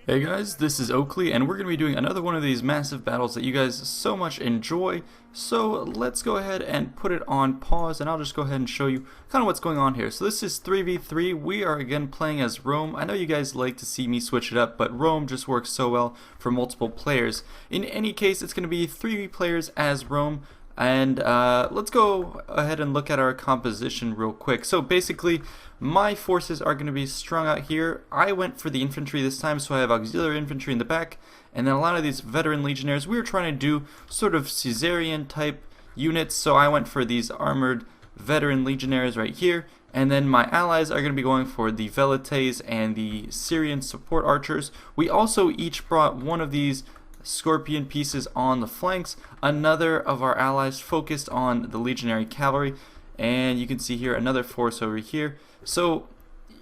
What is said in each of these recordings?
Hey guys, this is Oakley, and we're going to be doing another one of these massive battles that you guys so much enjoy. So let's go ahead and put it on pause, and I'll just go ahead and show you kind of what's going on here. So this is 3v3. We are again playing as Rome. I know you guys like to see me switch it up, but Rome just works so well for multiple players. In any case, it's going to be 3 players as Rome. And let's go ahead and look at our composition real quick. So basically, my forces are going to be strung out here. I went for the infantry this time, so I have auxiliary infantry in the back. And then a lot of these veteran legionnaires, we were trying to do sort of Caesarian type units. So I went for these armored veteran legionnaires right here. And then my allies are going to be going for the velites and the Syrian support archers. We also each brought one of these scorpion pieces on the flanks. Another of our allies focused on the legionary cavalry, and you can see here another force over here. So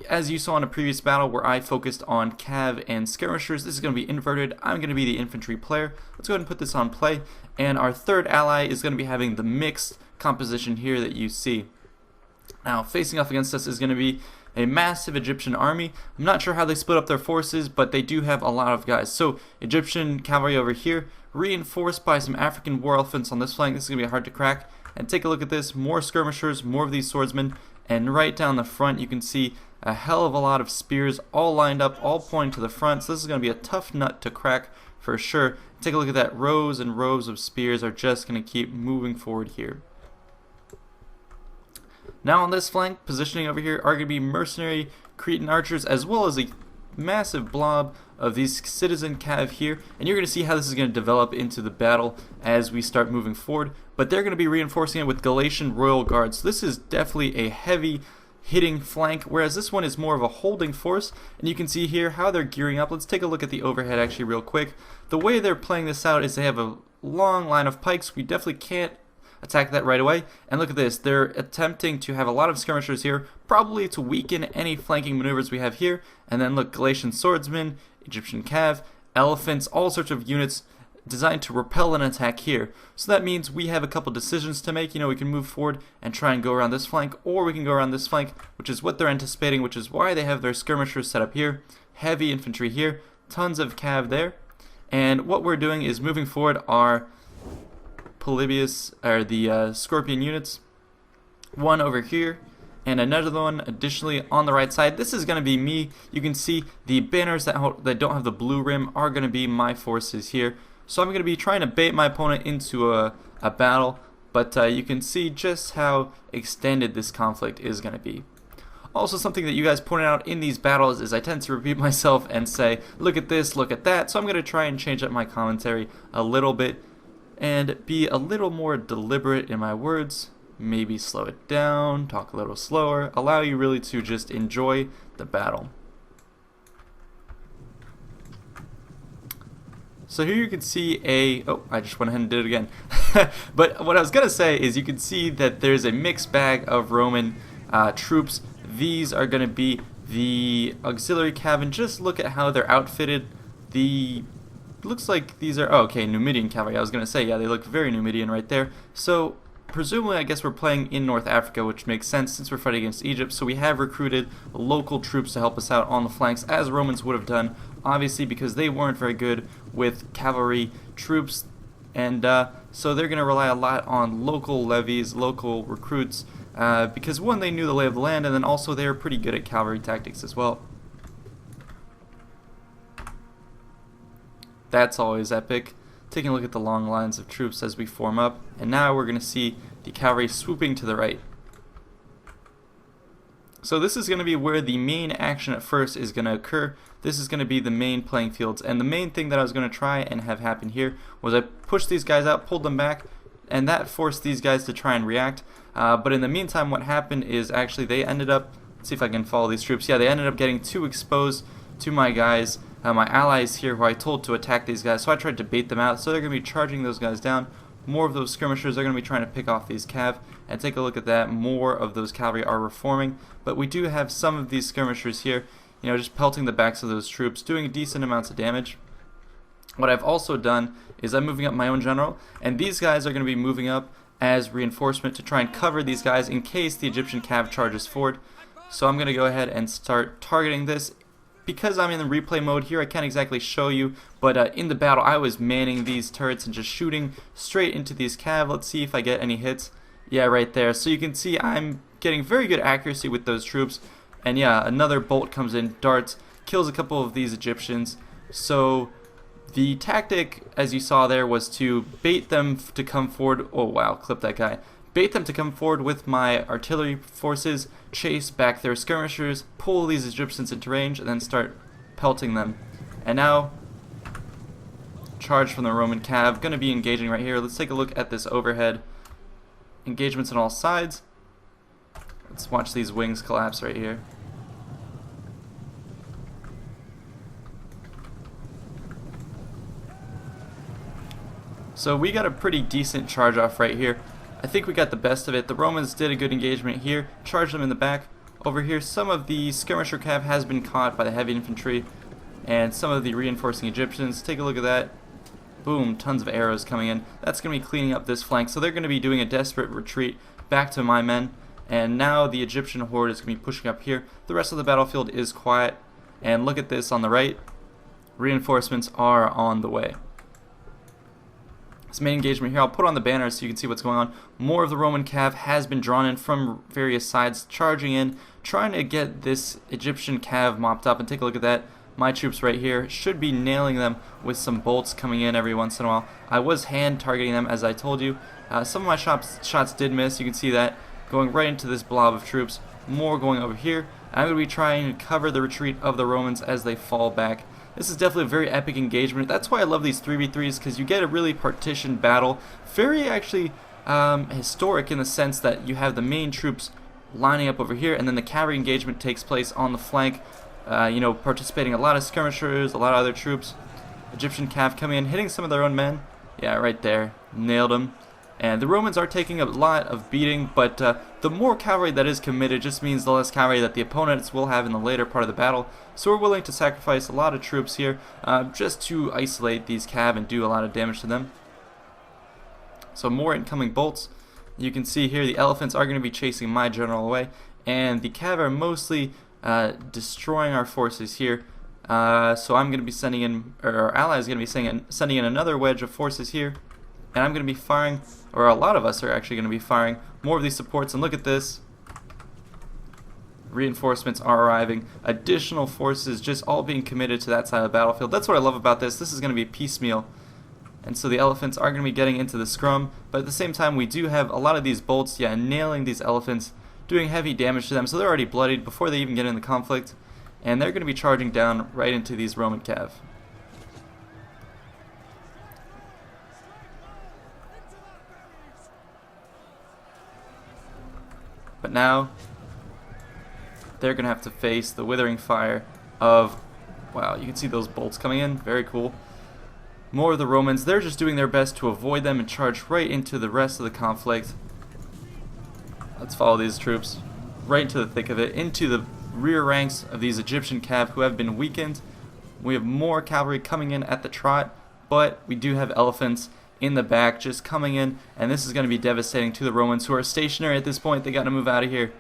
as you saw in a previous battle where I focused on cav and skirmishers, this is going to be inverted. I'm going to be the infantry player. Let's go ahead and put this on play, and our third ally is going to be having the mixed composition here that you see. Now facing off against us is going to be a massive Egyptian army. I'm not sure how they split up their forces, but they do have a lot of guys. So Egyptian cavalry over here, reinforced by some African war elephants on this flank. This is going to be hard to crack. And take a look at this, more skirmishers, more of these swordsmen, and right down the front you can see a hell of a lot of spears all lined up, all pointing to the front. So this is going to be a tough nut to crack for sure. Take a look at that, rows and rows of spears are just going to keep moving forward here. Now on this flank, positioning over here are going to be mercenary Cretan archers, as well as a massive blob of these citizen cav here, and you're going to see how this is going to develop into the battle as we start moving forward. But they're going to be reinforcing it with Galatian royal guards. So this is definitely a heavy hitting flank, whereas this one is more of a holding force, and you can see here how they're gearing up. Let's take a look at the overhead actually real quick. The way they're playing this out is they have a long line of pikes. We definitely can't attack that right away, and look at this, they're attempting to have a lot of skirmishers here, probably to weaken any flanking maneuvers we have here. And then look, Galatian swordsmen, Egyptian cav, elephants, all sorts of units designed to repel an attack here. So that means we have a couple decisions to make. You know, we can move forward and try and go around this flank, or we can go around this flank, which is what they're anticipating, which is why they have their skirmishers set up here, heavy infantry here, tons of cav there. And what we're doing is moving forward our Polybius, or the scorpion units, one over here and another one additionally on the right side. This is going to be me. You can see the banners that don't have the blue rim are going to be my forces here. So I'm going to be trying to bait my opponent into a battle, but you can see just how extended this conflict is going to be. Also, something that you guys pointed out in these battles is I tend to repeat myself and say, look at this, look at that. So I'm going to try and change up my commentary a little bit and be a little more deliberate in my words, maybe slow it down, talk a little slower, allow you really to just enjoy the battle. So here you can see I just went ahead and did it again. But what I was going to say is you can see that there's a mixed bag of Roman troops. These are going to be the auxiliary cav, and just look at how they're outfitted. Looks like these are, okay, Numidian cavalry. I was going to say, yeah, they look very Numidian right there. So presumably, I guess we're playing in North Africa, which makes sense since we're fighting against Egypt. So we have recruited local troops to help us out on the flanks, as Romans would have done, obviously, because they weren't very good with cavalry troops. And so they're going to rely a lot on local levies, local recruits, because one, they knew the lay of the land, and then also they were pretty good at cavalry tactics as well. That's always epic. Taking a look at the long lines of troops as we form up, and now we're going to see the cavalry swooping to the right. So this is going to be where the main action at first is going to occur. This is going to be the main playing fields, and the main thing that I was going to try and have happen here was I pushed these guys out, pulled them back, and that forced these guys to try and react. But in the meantime, what happened is actually they ended up, let's see if I can follow these troops. Yeah, they ended up getting too exposed to my guys. My allies here, who I told to attack these guys, so I tried to bait them out. So they're going to be charging those guys down. More of those skirmishers are going to be trying to pick off these cav, and take a look at that. More of those cavalry are reforming, but we do have some of these skirmishers here, you know, just pelting the backs of those troops, doing decent amounts of damage. What I've also done is I'm moving up my own general, and these guys are going to be moving up as reinforcement to try and cover these guys in case the Egyptian cav charges forward. So I'm going to go ahead and start targeting this because I'm in the replay mode here, I can't exactly show you, but in the battle I was manning these turrets and just shooting straight into these cav. Let's see if I get any hits. Yeah, right there. So you can see I'm getting very good accuracy with those troops. And yeah, another bolt comes in, darts, kills a couple of these Egyptians. So the tactic, as you saw there, was to bait them to come forward. Oh wow, clip that guy. Bait them to come forward with my artillery forces, chase back their skirmishers, pull these Egyptians into range, and then start pelting them. And now, charge from the Roman cav. Going to be engaging right here. Let's take a look at this overhead. Engagements on all sides. Let's watch these wings collapse right here. So we got a pretty decent charge off right here. I think we got the best of it. The Romans did a good engagement here, charged them in the back. Over here, some of the skirmisher cav has been caught by the heavy infantry and some of the reinforcing Egyptians. Take a look at that. Boom, tons of arrows coming in. That's going to be cleaning up this flank. So they're going to be doing a desperate retreat back to my men. And now the Egyptian horde is going to be pushing up here. The rest of the battlefield is quiet. And look at this on the right. Reinforcements are on the way. This main engagement here, I'll put on the banner so you can see what's going on. More of the Roman cav has been drawn in from various sides, charging in, trying to get this Egyptian cav mopped up. And take a look at that. My troops right here should be nailing them with some bolts coming in every once in a while. I was hand targeting them, as I told you. Some of my shots did miss. You can see that going right into this blob of troops. More going over here. I'm going to be trying to cover the retreat of the Romans as they fall back. This is definitely a very epic engagement. That's why I love these 3v3s, because you get a really partitioned battle. Very actually historic in the sense that you have the main troops lining up over here, and then the cavalry engagement takes place on the flank. You know, participating a lot of skirmishers, a lot of other troops. Egyptian cav coming in, hitting some of their own men. Yeah, right there. Nailed them. And the Romans are taking a lot of beating, but the more cavalry that is committed just means the less cavalry that the opponents will have in the later part of the battle. So we're willing to sacrifice a lot of troops here just to isolate these cav and do a lot of damage to them. So more incoming bolts. You can see here the elephants are going to be chasing my general away, and the cav are mostly destroying our forces here. So I'm going to be sending in, or our ally is going to be sending in another wedge of forces here. And I'm going to be firing, or a lot of us are actually going to be firing more of these supports. And look at this. Reinforcements are arriving. Additional forces just all being committed to that side of the battlefield. That's what I love about this. This is going to be piecemeal. And so the elephants are going to be getting into the scrum. But at the same time, we do have a lot of these bolts, yeah, nailing these elephants, doing heavy damage to them. So they're already bloodied before they even get in the conflict. And they're going to be charging down right into these Roman cav. But now, they're going to have to face the withering fire of, wow, you can see those bolts coming in, very cool. More of the Romans, they're just doing their best to avoid them and charge right into the rest of the conflict. Let's follow these troops right into the thick of it, into the rear ranks of these Egyptian cav who have been weakened. We have more cavalry coming in at the trot, but we do have elephants in the back just coming in, and this is going to be devastating to the Romans who are stationary at this point. They got to move out of here.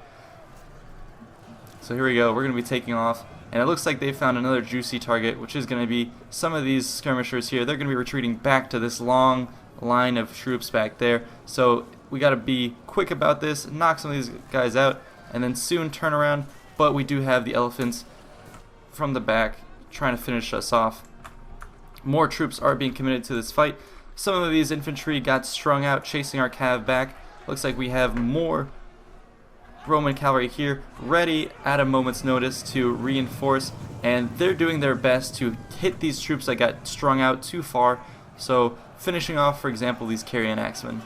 So here we go, we're going to be taking off, and it looks like they found another juicy target, which is going to be some of these skirmishers here. They're going to be retreating back to this long line of troops back there. So we got to be quick about this, knock some of these guys out, and then soon turn around. But we do have the elephants from the back trying to finish us off. More troops are being committed to this fight. Some of these infantry got strung out chasing our cav back. Looks like we have more Roman cavalry here ready at a moment's notice to reinforce, and they're doing their best to hit these troops that got strung out too far. So finishing off, for example, these Carian axemen.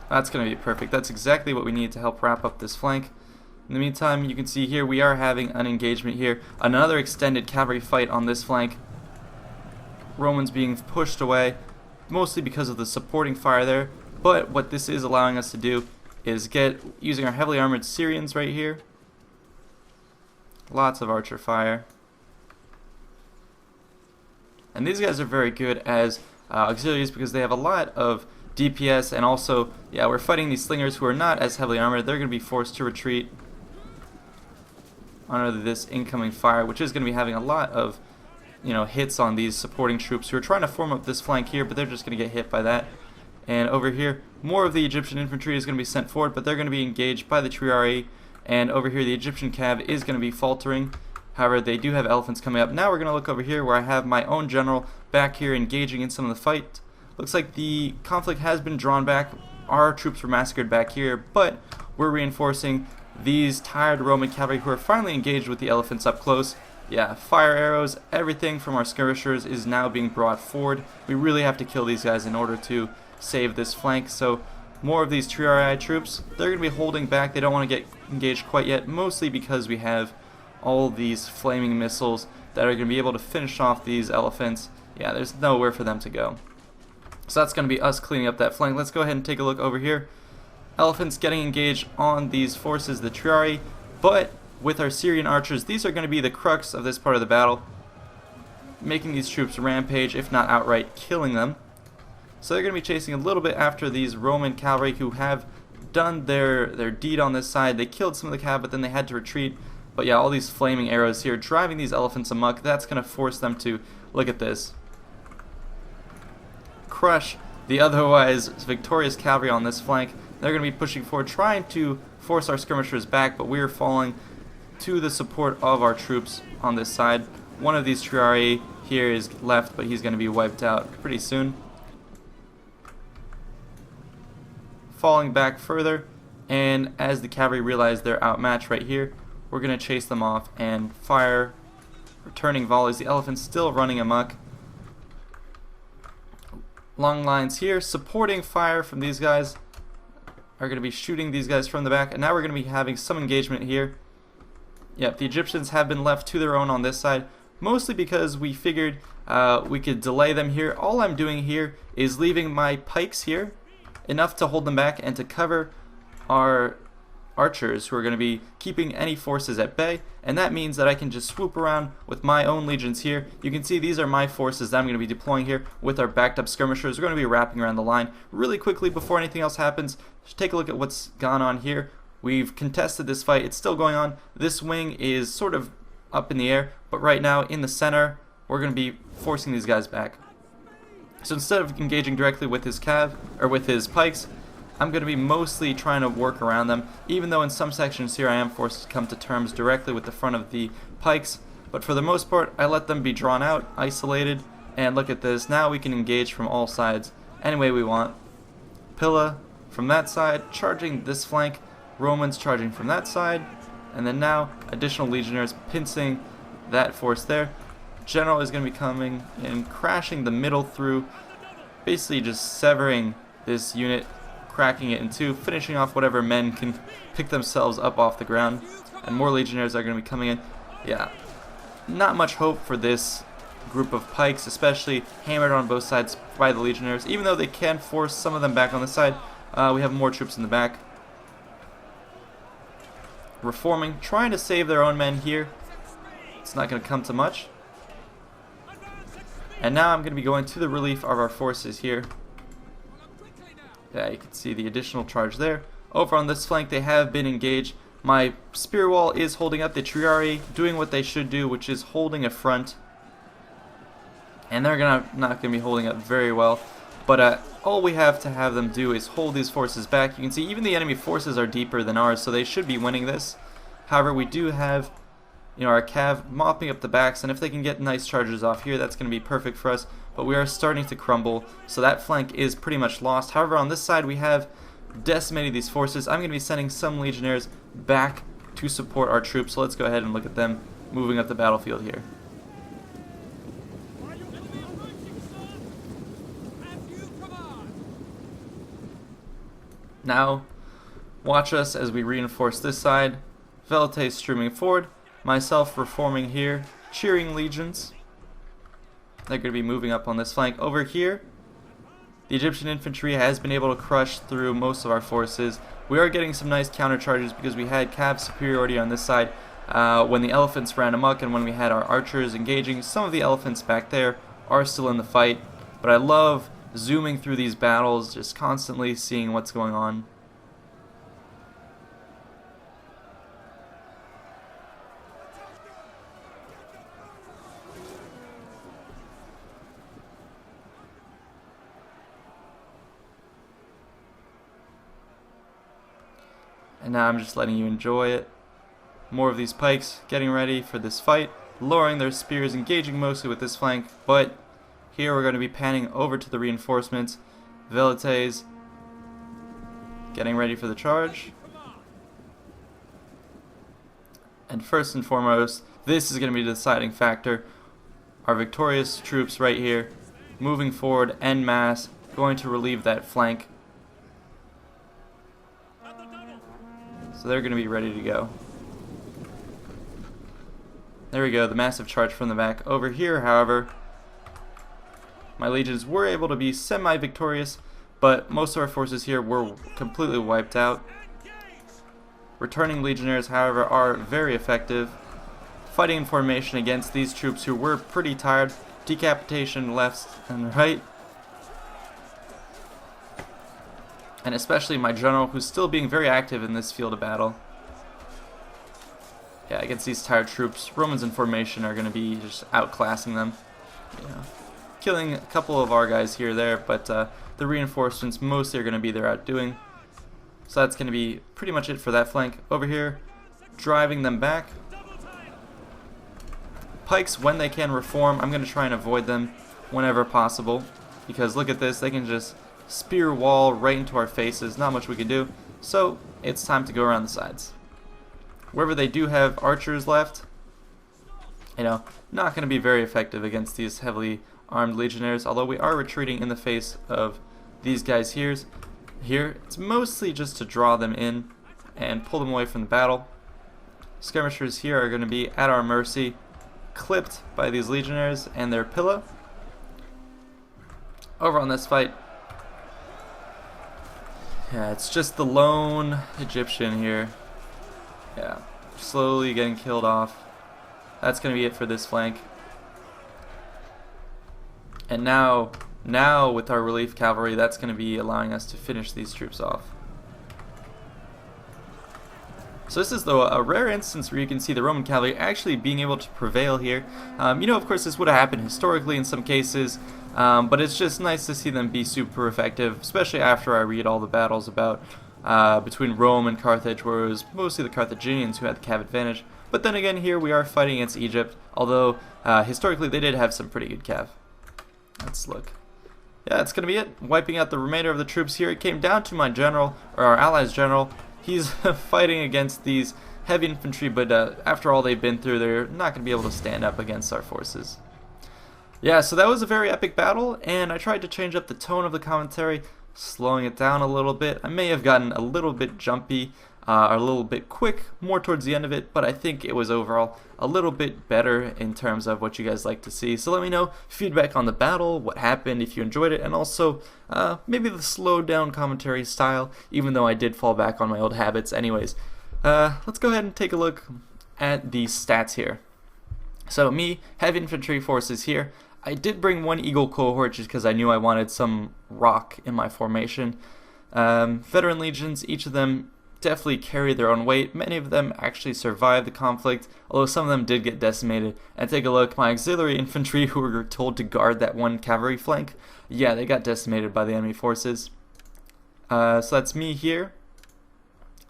That's going to be perfect. That's exactly what we need to help wrap up this flank. In the meantime, you can see here we are having an engagement here. Another extended cavalry fight on this flank. Romans being pushed away, mostly because of the supporting fire there. But what this is allowing us to do is using our heavily armored Syrians right here. Lots of archer fire. And these guys are very good as auxiliaries because they have a lot of DPS, and also, yeah, we're fighting these slingers who are not as heavily armored. They're going to be forced to retreat under this incoming fire, which is going to be having a lot of, hits on these supporting troops who are trying to form up this flank here, but they're just going to get hit by that. And over here, more of the Egyptian infantry is going to be sent forward, but they're going to be engaged by the Triarii. And over here, the Egyptian cav is going to be faltering. However, they do have elephants coming up. Now we're going to look over here where I have my own general back here engaging in some of the fight. Looks like the conflict has been drawn back. Our troops were massacred back here, but we're reinforcing these tired Roman cavalry who are finally engaged with the elephants up close. Yeah, fire arrows, everything from our skirmishers is now being brought forward. We really have to kill these guys in order to save this flank. So more of these Triarii troops, they're going to be holding back. They don't want to get engaged quite yet, mostly because we have all these flaming missiles that are going to be able to finish off these elephants. Yeah, there's nowhere for them to go. So that's going to be us cleaning up that flank. Let's go ahead and take a look over here. Elephants getting engaged on these forces, the Triarii, but with our Syrian archers, these are going to be the crux of this part of the battle, making these troops rampage, if not outright killing them. So they're going to be chasing a little bit after these Roman cavalry who have done their deed on this side. They killed some of the cav, but then they had to retreat. But yeah, all these flaming arrows here driving these elephants amok, that's going to force them to, look at this, crush the otherwise victorious cavalry on this flank. They're going to be pushing forward, trying to force our skirmishers back, but we're falling to the support of our troops on this side. One of these Triarii here is left, but he's going to be wiped out pretty soon. Falling back further, and as the cavalry realize they're outmatched right here, we're going to chase them off and fire returning volleys. The elephants still running amok. Long lines here, supporting fire from these guys, are going to be shooting these guys from the back, and now we're going to be having some engagement here. Yep, the Egyptians have been left to their own on this side, mostly because we figured we could delay them here. All I'm doing here is leaving my pikes here, enough to hold them back and to cover our archers who are going to be keeping any forces at bay, and that means that I can just swoop around with my own legions here. You can see these are my forces that I'm going to be deploying here with our backed up skirmishers. We're going to be wrapping around the line really quickly before anything else happens. Just take a look at what's gone on here. We've contested this fight. It's still going on. This wing is sort of up in the air, but right now in the center we're going to be forcing these guys back. So instead of engaging directly with his cav or with his pikes, I'm going to be mostly trying to work around them, even though in some sections here I am forced to come to terms directly with the front of the pikes. But for the most part, I let them be drawn out, isolated, and look at this. Now we can engage from all sides any way we want. Pilla from that side, charging this flank, Romans charging from that side, and then now additional legionnaires pincing that force there. General is going to be coming and crashing the middle through, basically just severing this unit, cracking it in two, finishing off whatever men can pick themselves up off the ground, and more legionnaires are going to be coming in. Yeah, not much hope for this group of pikes, especially hammered on both sides by the legionnaires. Even though they can force some of them back on the side, we have more troops in the back. Reforming, trying to save their own men here. It's not going to come to much. And now I'm going to be going to the relief of our forces here. Yeah, you can see the additional charge there. Over on this flank, they have been engaged. My spear wall is holding up the Triarii, doing what they should do, which is holding a front. And they're not going to be holding up very well. But all we have to have them do is hold these forces back. You can see even the enemy forces are deeper than ours, so they should be winning this. However, we do have our cav mopping up the backs, and if they can get nice charges off here, that's going to be perfect for us. But we are starting to crumble, so that flank is pretty much lost. However, on this side we have decimated these forces. I'm going to be sending some legionnaires back to support our troops, so let's go ahead and look at them moving up the battlefield here. Now, watch us as we reinforce this side. Velite streaming forward, myself reforming here, cheering legions. They're going to be moving up on this flank. Over here, the Egyptian infantry has been able to crush through most of our forces. We are getting some nice counter charges because we had cav superiority on this side when the elephants ran amok, and when we had our archers engaging. Some of the elephants back there are still in the fight, but I love zooming through these battles, just constantly seeing what's going on. And now I'm just letting you enjoy it. More of these pikes getting ready for this fight, lowering their spears, engaging mostly with this flank, but here we're going to be panning over to the reinforcements. Velites getting ready for the charge. And first and foremost, this is going to be the deciding factor. Our victorious troops right here, moving forward en masse, going to relieve that flank. So they're going to be ready to go. There we go, the massive charge from the back. Over here, however, my legions were able to be semi-victorious, but most of our forces here were completely wiped out. Returning legionnaires, however, are very effective, fighting in formation against these troops who were pretty tired. Decapitation left and right. And especially my general, who's still being very active in this field of battle. Yeah, against these tired troops, Romans in formation are going to be just outclassing them. You know, killing a couple of our guys here or there, but the reinforcements mostly are going to be their outdoing. So that's going to be pretty much it for that flank. Over here, driving them back. Pikes, when they can reform, I'm going to try and avoid them whenever possible. Because look at this, they can just spear wall right into our faces. Not much we can do. So it's time to go around the sides. Wherever they do have archers left, you know, not going to be very effective against these heavily armed legionnaires, although we are retreating in the face of these guys here. It's mostly just to draw them in and pull them away from the battle. Skirmishers here are going to be at our mercy, clipped by these legionnaires and their pillow. Over on this fight, yeah, it's just the lone Egyptian here. Yeah, slowly getting killed off. That's going to be it for this flank. And now with our relief cavalry, that's going to be allowing us to finish these troops off. So this is though a rare instance where you can see the Roman cavalry actually being able to prevail here. You know, of course, this would have happened historically in some cases, but it's just nice to see them be super effective, especially after I read all the battles about between Rome and Carthage, where it was mostly the Carthaginians who had the cav advantage. But then again, here we are fighting against Egypt, although historically they did have some pretty good cav. Let's look. Yeah, that's going to be it. Wiping out the remainder of the troops here. It came down to my general, or our allies' general. He's fighting against these heavy infantry, but after all they've been through, they're not going to be able to stand up against our forces. Yeah, so that was a very epic battle, and I tried to change up the tone of the commentary, slowing it down a little bit. I may have gotten a little bit jumpy, or a little bit quick, more towards the end of it, but I think it was overall a little bit better in terms of what you guys like to see. So let me know feedback on the battle, what happened, if you enjoyed it, and also maybe the slowed down commentary style, even though I did fall back on my old habits. Anyways, let's go ahead and take a look at the stats here. So me, heavy infantry forces here. I did bring one Eagle cohort just because I knew I wanted some rock in my formation. Veteran legions, each of them definitely carry their own weight. Many of them actually survived the conflict, although some of them did get decimated. And take a look, my auxiliary infantry who were told to guard that one cavalry flank, yeah, they got decimated by the enemy forces. So that's me here.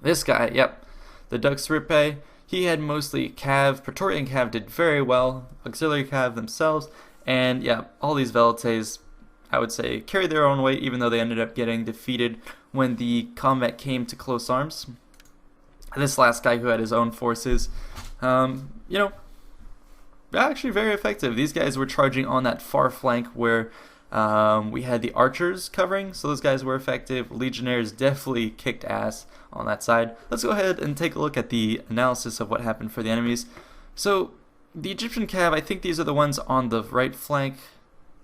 This guy, yep, the Dux Ripae, he had mostly cav. Praetorian cav did very well, auxiliary cav themselves, and yeah, all these Velites, I would say, carried their own weight, even though they ended up getting defeated when the combat came to close arms. This last guy who had his own forces, you know, actually very effective. These guys were charging on that far flank where we had the archers covering, so those guys were effective. Legionnaires definitely kicked ass on that side. Let's go ahead and take a look at the analysis of what happened for the enemies. So the Egyptian cav, I think these are the ones on the right flank.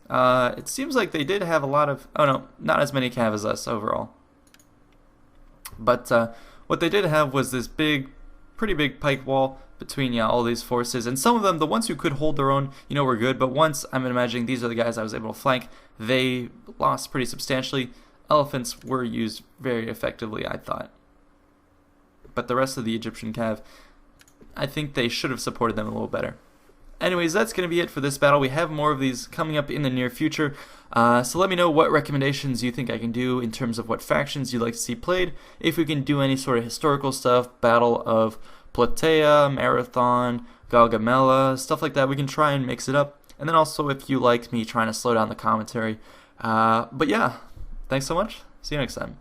It seems like they did have a lot of, oh no, not as many cav as us overall. But what they did have was this big pretty big pike wall between all these forces, and some of them, the ones who could hold their own, were good, but once, I'm imagining these are the guys I was able to flank, they lost pretty substantially. Elephants were used very effectively, I thought. But the rest of the Egyptian cav, I think they should have supported them a little better. Anyways, that's going to be it for this battle. We have more of these coming up in the near future, so let me know what recommendations you think I can do in terms of what factions you'd like to see played. If we can do any sort of historical stuff, Battle of Plataea, Marathon, Gaugamela, stuff like that, we can try and mix it up. And then also if you liked me trying to slow down the commentary. But yeah, thanks so much. See you next time.